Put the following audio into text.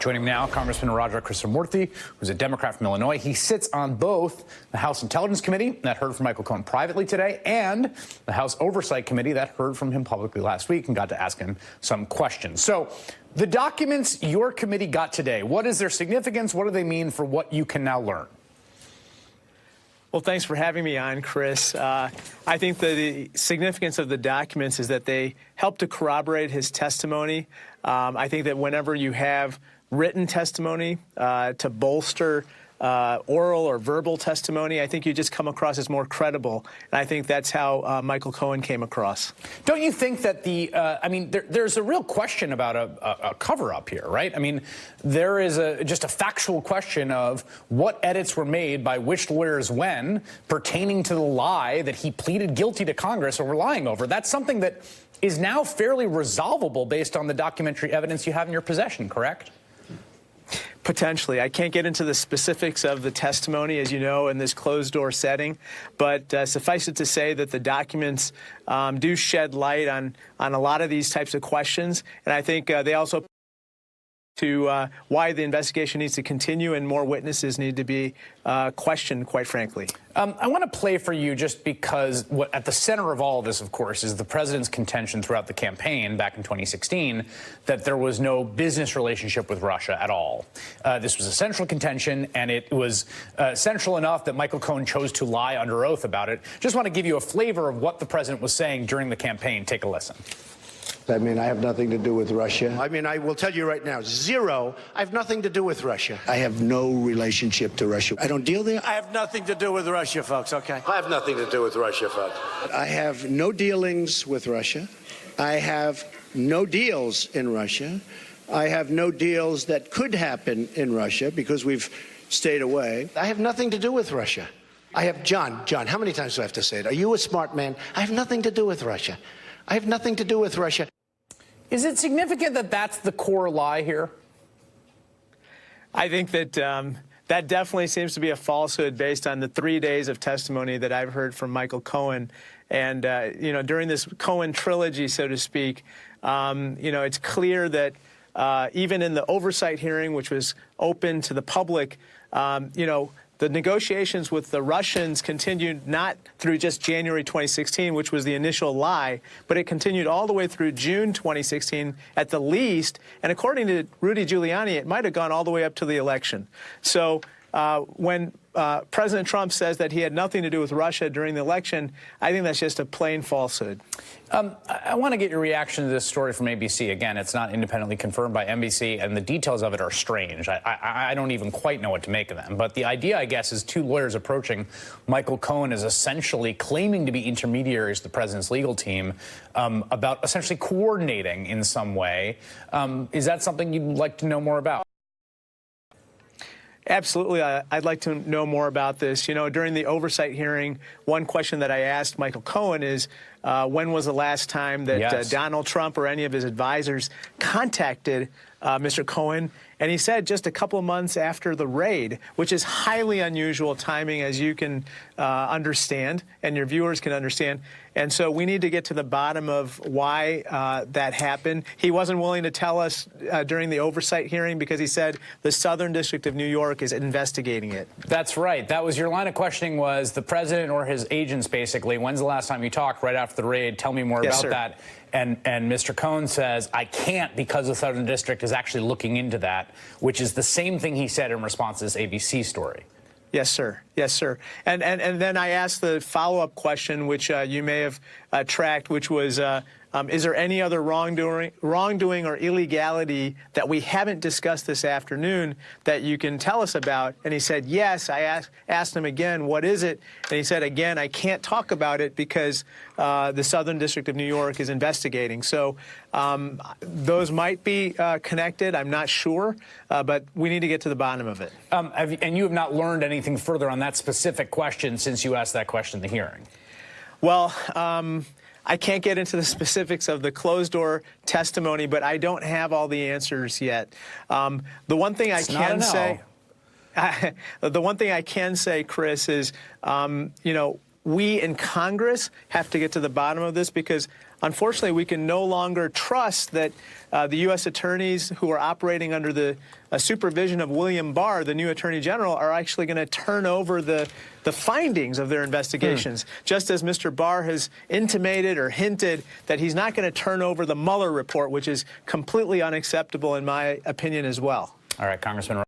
Joining me now, Congressman Krishnamoorthi, who's a Democrat from Illinois. He sits on both the House Intelligence Committee that heard from Michael Cohen privately today and the House Oversight Committee that heard from him publicly last week and got to ask him some questions. So the documents your committee got today, what is their significance? What do they mean for what you can now learn? Well, thanks for having me on, Chris. I think the significance of the documents is that they help to corroborate his testimony. I think that whenever you have written testimony to bolster oral or verbal testimony, I think you just come across as more credible. And I think that's how Michael Cohen came across. Don't you think that there's a real question about a cover-up here, right? I mean, there is just a factual question of what edits were made by which lawyers when pertaining to the lie that he pleaded guilty to Congress over lying over. That's something that is now fairly resolvable based on the documentary evidence you have in your possession, correct? Potentially. I can't get into the specifics of the testimony, as you know, in this closed-door setting, but suffice it to say that the documents do shed light on a lot of these types of questions, and I think they also to why the investigation needs to continue and more witnesses need to be questioned, quite frankly. I want to play for you just because at the center of all of this, of course, is the president's contention throughout the campaign back in 2016 that there was no business relationship with Russia at all. This was a central contention, and it was central enough that Michael Cohen chose to lie under oath about it. Just want to give you a flavor of what the president was saying during the campaign. Take a listen. I mean, I have nothing to do with Russia. I mean, I will tell you right now, zero. I have nothing to do with Russia. I have no relationship to Russia. I don't deal there. I have nothing to do with Russia, folks, okay? I have nothing to do with Russia, folks. I have no dealings with Russia. I have no deals in Russia. I have no deals that could happen in Russia because we've stayed away. I have nothing to do with Russia. I have, John, how many times do I have to say it? Are you a smart man? I have nothing to do with Russia. I have nothing to do with Russia. Is it significant that that's the core lie here? I think that that definitely seems to be a falsehood based on the 3 days of testimony that I've heard from Michael Cohen. And, you know, during this Cohen trilogy, so to speak, you know, it's clear that even in the oversight hearing, which was open to the public, you know, the negotiations with the Russians continued not through just January 2016, which was the initial lie, but it continued all the way through June 2016 at the least. And according to Rudy Giuliani, it might have gone all the way up to the election. So when President Trump says that he had nothing to do with Russia during the election, I think that's just a plain falsehood. I want to get your reaction to this story from ABC. Again, it's not independently confirmed by NBC, and the details of it are strange. I don't even quite know what to make of them. But the idea, I guess, is two lawyers approaching Michael Cohen as essentially claiming to be intermediaries to the president's legal team about essentially coordinating in some way. Is that something you'd like to know more about? Absolutely. I'd like to know more about this. You know, during the oversight hearing, one question that I asked Michael Cohen is, when was the last time that Donald Trump or any of his advisors contacted Mr. Cohen? And he said just a couple of months after the raid, which is highly unusual timing, as you can understand and your viewers can understand. And so we need to get to the bottom of why that happened. He wasn't willing to tell us during the oversight hearing because he said the Southern District of New York is investigating it. That's right. That was your line of questioning, was the president or his agents, basically. When's the last time you talked? Right after the raid. Tell me more about that. And Mr. Cohen says, I can't because the Southern District is actually looking into that, which is the same thing he said in response to this ABC story. Yes, sir. Yes, sir. And then I asked the follow-up question, which you may have tracked, which was, is there any other wrongdoing or illegality that we haven't discussed this afternoon that you can tell us about? And he said, yes. I asked him again, what is it? And he said, again, I can't talk about it because the Southern District of New York is investigating. So those might be connected. I'm not sure, but we need to get to the bottom of it. And you have not learned anything further on that specific question since you asked that question in the hearing? Well, I can't get into the specifics of the closed-door testimony, but I don't have all the answers yet. The one thing I can say, the one thing I can say, Chris, is, you know, we in Congress have to get to the bottom of this, because unfortunately we can no longer trust that the U.S. attorneys who are operating under the supervision of William Barr, the new Attorney General, are actually going to turn over the findings of their investigations, just as Mr. Barr has intimated or hinted that he's not going to turn over the Mueller report, which is completely unacceptable in my opinion as well. All right, Congressman.